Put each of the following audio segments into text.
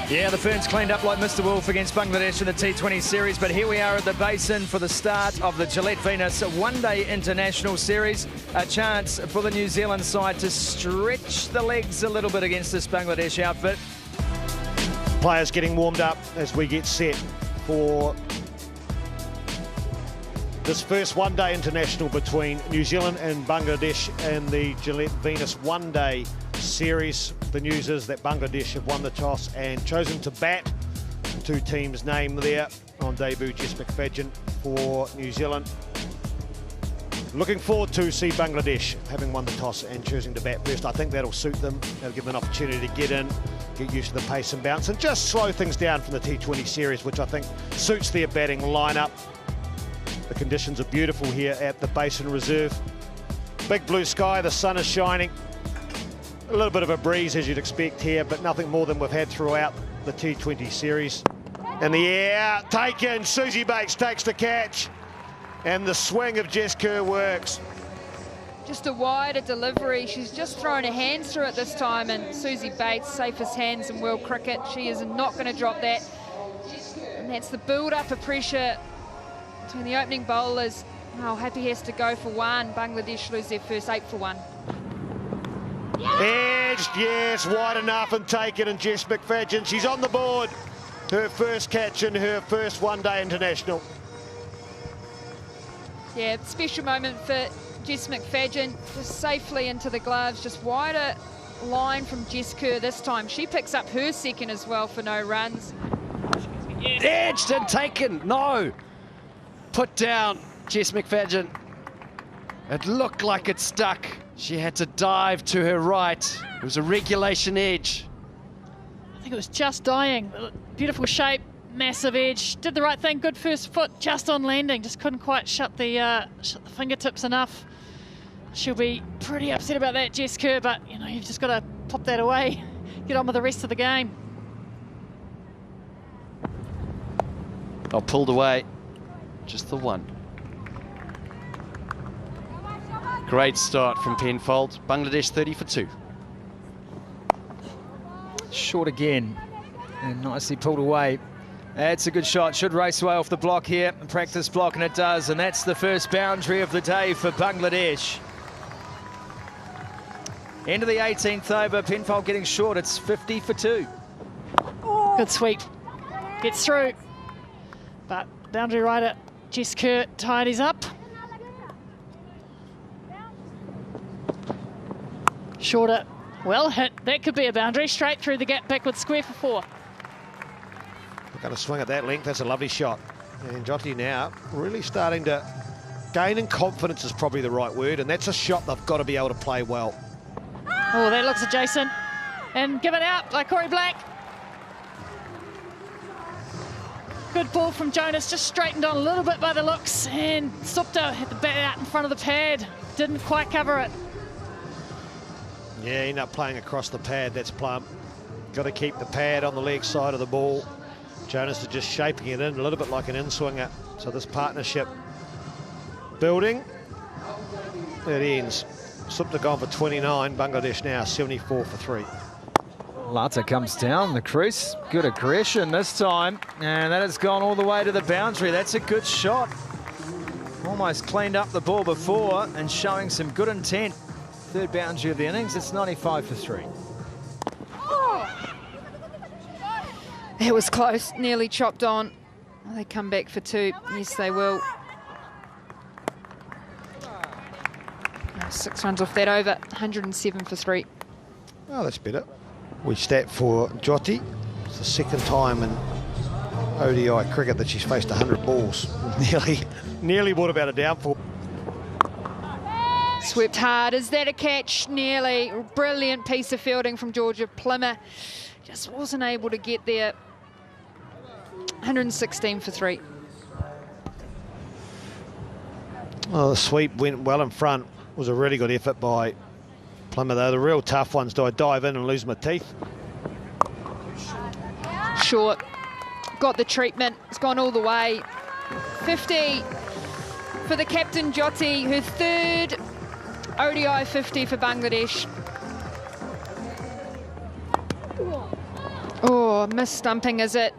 Yeah, the Ferns cleaned up like Mr. Wolf against Bangladesh in the T20 series, but here we are at the Basin for the start of the Gillette Venus one-day international series. A chance for the New Zealand side to stretch the legs a little bit against this Bangladesh outfit. Players getting warmed up as we get set for this first one-day international between New Zealand and Bangladesh and the Gillette Venus one-day series. The news is that Bangladesh have won the toss and chosen to bat. The two teams named there on debut, Jess McFadden for New Zealand. Looking forward to see Bangladesh having won the toss and choosing to bat first. I think that'll suit them. That'll give them an opportunity to get in, get used to the pace and bounce, and just slow things down from the T20 series, which I think suits their batting lineup. The conditions are beautiful here at the Basin Reserve. Big blue sky, the sun is shining. A little bit of a breeze as you'd expect here, but nothing more than we've had throughout the T20 series. And the air taken, Susie Bates takes the catch, and the swing of Jess Kerr works. Just a wider delivery. She's just thrown her hands through it this time, and Susie Bates, safest hands in world cricket. She is not going to drop that. And that's the build-up of pressure between the opening bowlers. Oh, Happy has to go for one. Bangladesh lose their first 8 for 1. Edged, yes, wide enough and taken, and Jess McFadden, she's on the board. Her first catch in her first one-day international. Yeah, special moment for Jess McFadden, just safely into the gloves, just wider line from Jess Kerr this time. She picks up her second as well for no runs. Edged and taken, no. Put down, Jess McFadden. It looked like it stuck. She had to dive to her right. It was a regulation edge. I think it was just dying. Beautiful shape, massive edge. Did the right thing, good first foot, just on landing. Just couldn't quite shut the fingertips enough. She'll be pretty upset about that, Jess Kerr, but you know, you've just got to pop that away. Get on with the rest of the game. Oh, pulled away. Just the one. Great start from Penfold. Bangladesh 30 for 2. Short again, and nicely pulled away. That's a good shot. Should race away off the block here. Practice block, and it does. And that's the first boundary of the day for Bangladesh. End of the 18th over. Penfold getting short. It's 50 for 2. Good sweep. Gets through. But boundary rider Jess Kerr tidies up. Shorter, well hit. That could be a boundary. Straight through the gap, backward square for 4. We're going to swing at that length. That's a lovely shot. And Jyoti now really starting to gain in confidence is probably the right word, and that's a shot they've got to be able to play well. Oh, that looks adjacent. And give it out by Corey Black. Good ball from Jonas, just straightened on a little bit by the looks, and Supta had the bat out in front of the pad. Didn't quite cover it. Yeah, end up playing across the pad. That's plumb. Got to keep the pad on the leg side of the ball. Jonas is just shaping it in a little bit like an in-swinger. So this partnership building. It ends. Supta gone for 29. Bangladesh now 74 for 3. Lata comes down the crease. Good aggression this time. And that has gone all the way to the boundary. That's a good shot. Almost cleaned up the ball before and showing some good intent. Third boundary of the innings. It's 95 for 3. It was close, nearly chopped on. They come back for 2. Yes, they will. 6 runs off that over, 107 for 3. Oh, that's better. We stat for Jyoti. It's the second time in ODI cricket that she's faced 100 balls. Nearly brought about a downfall. Swept hard. Is that a catch? Nearly. Brilliant piece of fielding from Georgia Plymmer. Just wasn't able to get there. 116 for 3. Well, the sweep went well in front. It was a really good effort by Plymmer, though. The real tough ones, do I dive in and lose my teeth? Short. Got the treatment. It's gone all the way. 50 for the captain, Jyoti, her third ODI 50 for Bangladesh. Oh, Oh, mis-stumping, is it?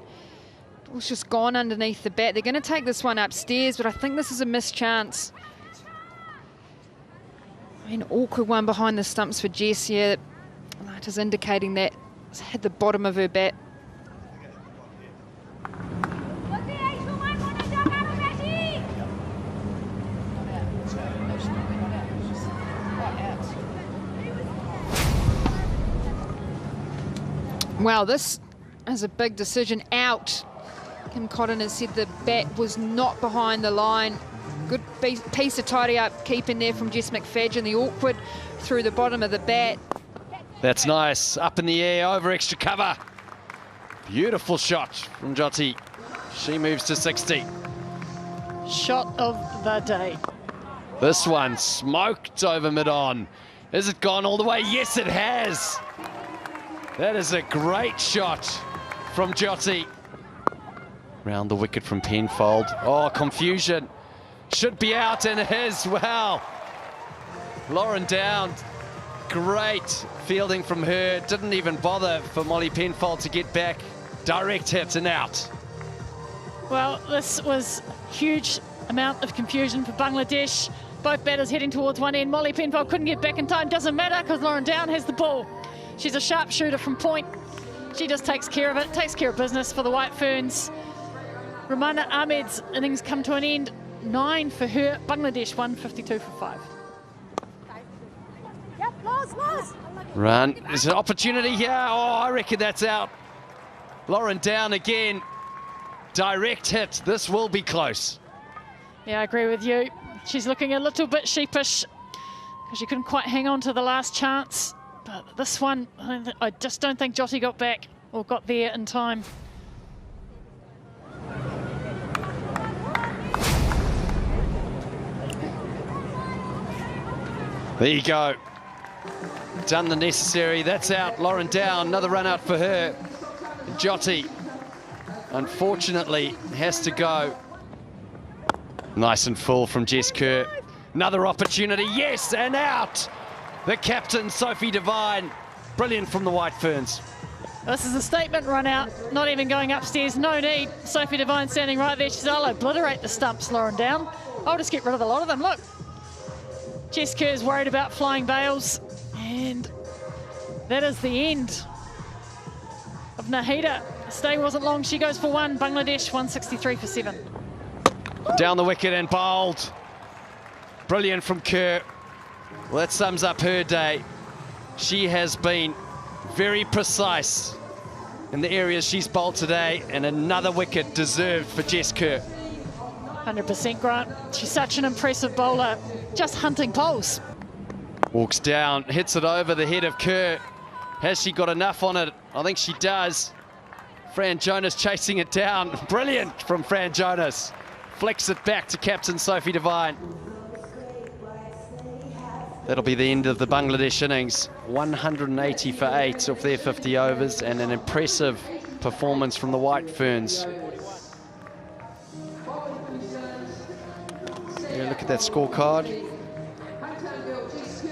It was just gone underneath the bat. They're going to take this one upstairs, but I think this is a missed chance. An awkward one behind the stumps for Jess here. Light is indicating that it's hit the bottom of her bat. Wow, this is a big decision. Out. Kim Cotton has said the bat was not behind the line. Good piece of tidy up keeping there from Jess McFadden. The awkward through the bottom of the bat. That's nice. Up in the air, over extra cover. Beautiful shot from Jyoti. She moves to 60. Shot of the day. This one smoked over mid-on. Has it gone all the way? Yes, it has. That is a great shot from Jyoti. Round the wicket from Penfold. Oh, confusion. Should be out, and it is. Wow. Lauren Down. Great fielding from her. Didn't even bother for Molly Penfold to get back. Direct hit and out. Well, this was huge amount of confusion for Bangladesh. Both batters heading towards one end. Molly Penfold couldn't get back in time. Doesn't matter because Lauren Down has the ball. She's a sharpshooter from point. She just takes care of it, takes care of business for the White Ferns. Ramana Ahmed's innings come to an end. 9 for her. Bangladesh 152 for 5. Run. There's an opportunity here. Oh, I reckon that's out. Lauren Down again. Direct hit. This will be close. Yeah, I agree with you. She's looking a little bit sheepish because she couldn't quite hang on to the last chance. But this one, I just don't think Jyoti got back or got there in time. There you go. Done the necessary. That's out. Lauren Down. Another run out for her. Jyoti, unfortunately, has to go. Nice and full from Jess Kerr. Another opportunity. Yes, and out. The captain, Sophie Devine. Brilliant from the White Ferns. This is a statement run out. Not even going upstairs. No need. Sophie Devine standing right there. She says, I'll obliterate the stumps, Lauren Down. I'll just get rid of a lot of them. Look. Jess Kerr's worried about flying bails. And that is the end of Nahida. The stay wasn't long. She goes for 1. Bangladesh 163 for 7. Down the wicket and bowled. Brilliant from Kerr. Well, that sums up her day. She has been very precise in the areas she's bowled today, and another wicket deserved for Jess Kerr. 100% Grant. She's such an impressive bowler. Just hunting poles. Walks down, hits it over the head of Kerr. Has she got enough on it? I think she does. Fran Jonas chasing it down. Brilliant from Fran Jonas. Flicks it back to captain Sophie Devine. That'll be the end of the Bangladesh innings. 180 for 8 of their 50 overs, and an impressive performance from the White Ferns. Yeah, look at that scorecard.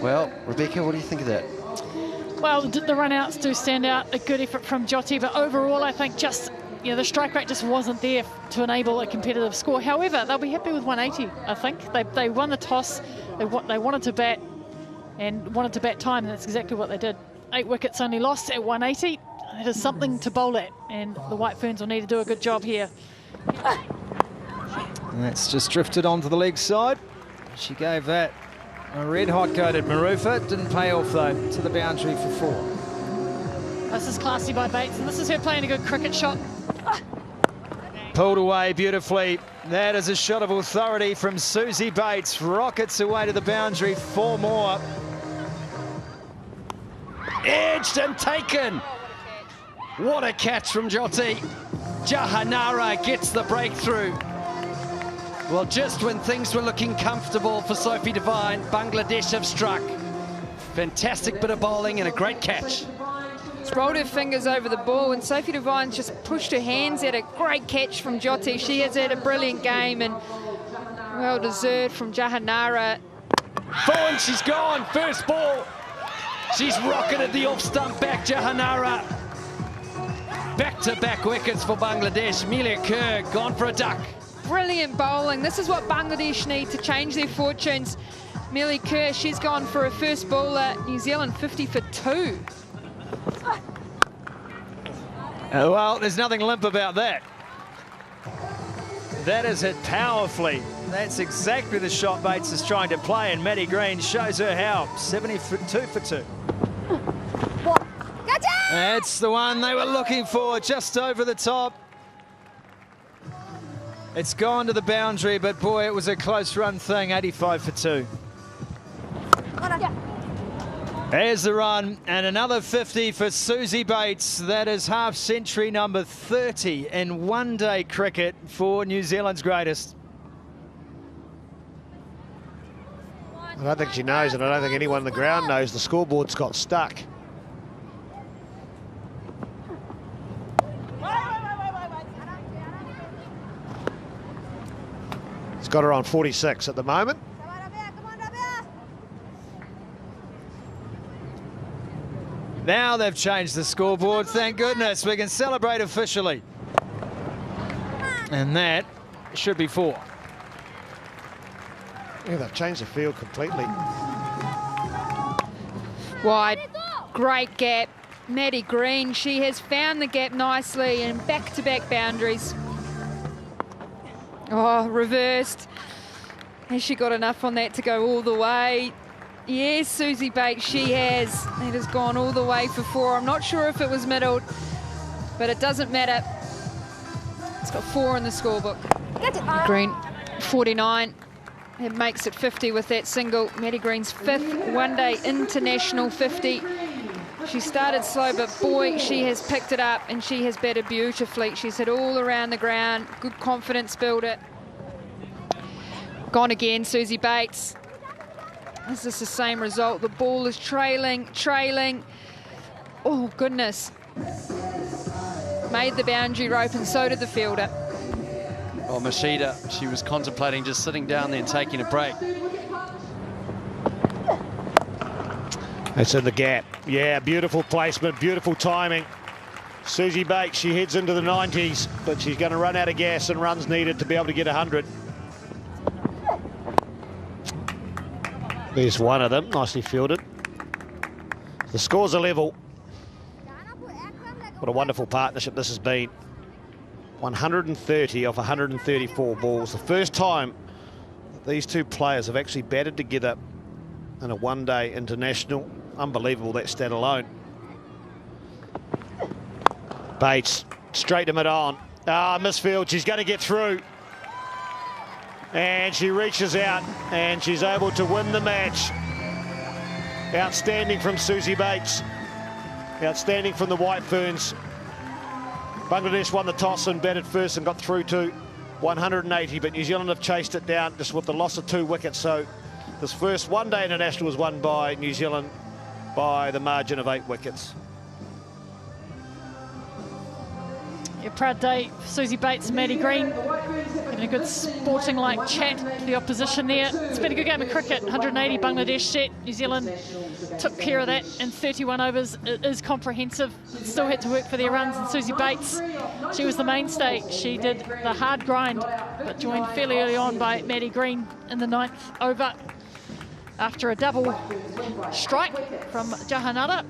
Well, Rebecca, what do you think of that? Well, the run-outs do stand out. A good effort from Jyoti, but overall, I think just, you know, the strike rate just wasn't there to enable a competitive score. However, they'll be happy with 180, I think. They won the toss. They wanted to bat and wanted to bat time, and that's exactly what they did. 8 wickets only lost at 180. It is something to bowl at, and the White Ferns will need to do a good job here. And that's just drifted onto the leg side. She gave that a red hot coated Marufa. Didn't pay off though to the boundary for 4. This is classy by Bates, and this is her playing a good cricket shot. Pulled away beautifully. That is a shot of authority from Susie Bates. Rockets away to the boundary. 4 more. Edged and taken. What a catch from Jyoti. Jahanara gets the breakthrough. Well, just when things were looking comfortable for Sophie Devine, Bangladesh have struck. Fantastic bit of bowling and a great catch. She's rolled her fingers over the ball, and Sophie Devine just pushed her hands at a great catch from Jyoti. She has had a brilliant game, and well deserved from Jahanara. Forward, she's gone. First ball. She's rocketed the off stump back, Jahanara. Back-to-back wickets for Bangladesh. Amelia Kerr gone for a duck. Brilliant bowling. This is what Bangladesh need to change their fortunes. Amelia Kerr, she's gone for her first bowler. New Zealand 50 for 2. Well, there's nothing limp about that. That is hit powerfully. That's exactly the shot Bates is trying to play, and Maddie Green shows her how. 72 for 2. That's the one they were looking for, just over the top. It's gone to the boundary, but boy, it was a close run thing. 85 for 2. There's the run, and another 50 for Susie Bates. That is half century number 30 in one-day cricket for New Zealand's greatest. I don't think she knows, and I don't think anyone on the ground knows the scoreboard's got stuck. It's got her on 46 at the moment. Now they've changed the scoreboard. Thank goodness. We can celebrate officially. And that should be 4. Yeah, they've changed the field completely. Wide, great gap. Maddie Green, she has found the gap nicely and back-to-back boundaries. Oh, reversed. Has she got enough on that to go all the way? Yes, Susie Bates, she has. It has gone all the way for 4. I'm not sure if it was middled, but it doesn't matter. It's got 4 in the scorebook. Green, 49. It makes it 50 with that single. Maddie Green's 5th one-day international 50. She started slow, but boy, she has picked it up and she has batted beautifully. She's hit all around the ground. Good confidence builder. Gone again, Susie Bates. Is this the same result? The ball is trailing. Oh, goodness. Made the boundary rope and so did the fielder. Oh, Mashida, she was contemplating just sitting down there and taking a break. It's in the gap. Yeah, beautiful placement, beautiful timing. Susie Bates, she heads into the 90s, but she's going to run out of gas and runs needed to be able to get 100. There's one of them, nicely fielded. The scores are level. What a wonderful partnership this has been. 130 off 134 balls. The first time that these two players have actually batted together in a one-day international. Unbelievable, that stat alone. Bates, straight to mid-on. Misfield, she's going to get through. And she reaches out and she's able to win the match. Outstanding from Susie Bates. Outstanding from the White Ferns. Bangladesh won the toss and batted first and got through to 180, but New Zealand have chased it down just with the loss of 2 wickets. So this first one-day international was won by New Zealand by the margin of 8 wickets. A proud day for Susie Bates and Maddie Green. Having a good sporting-like chat to the opposition there. It's been a good game of cricket. 180 Bangladesh set. New Zealand took care of that in 31 overs. It is comprehensive. It still had to work for their runs, and Susie Bates, she was the mainstay. She did the hard grind, but joined fairly early on by Maddie Green in the 9th over after a double strike from Jahanada.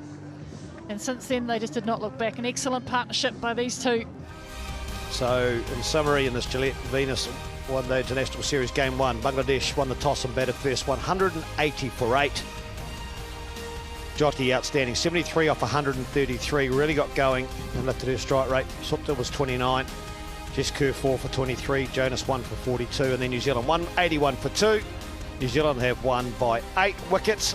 And since then, they just did not look back. An excellent partnership by these two. So, in summary, in this Gillette Venus One-Day International Series Game 1, Bangladesh won the toss and batted first, 180 for 8. Jyoti outstanding, 73 off 133, really got going and lifted her strike rate. Supta was 29, Jess Kerr 4 for 23, Jonas 1 for 42, and then New Zealand 181 for 2. New Zealand have won by 8 wickets.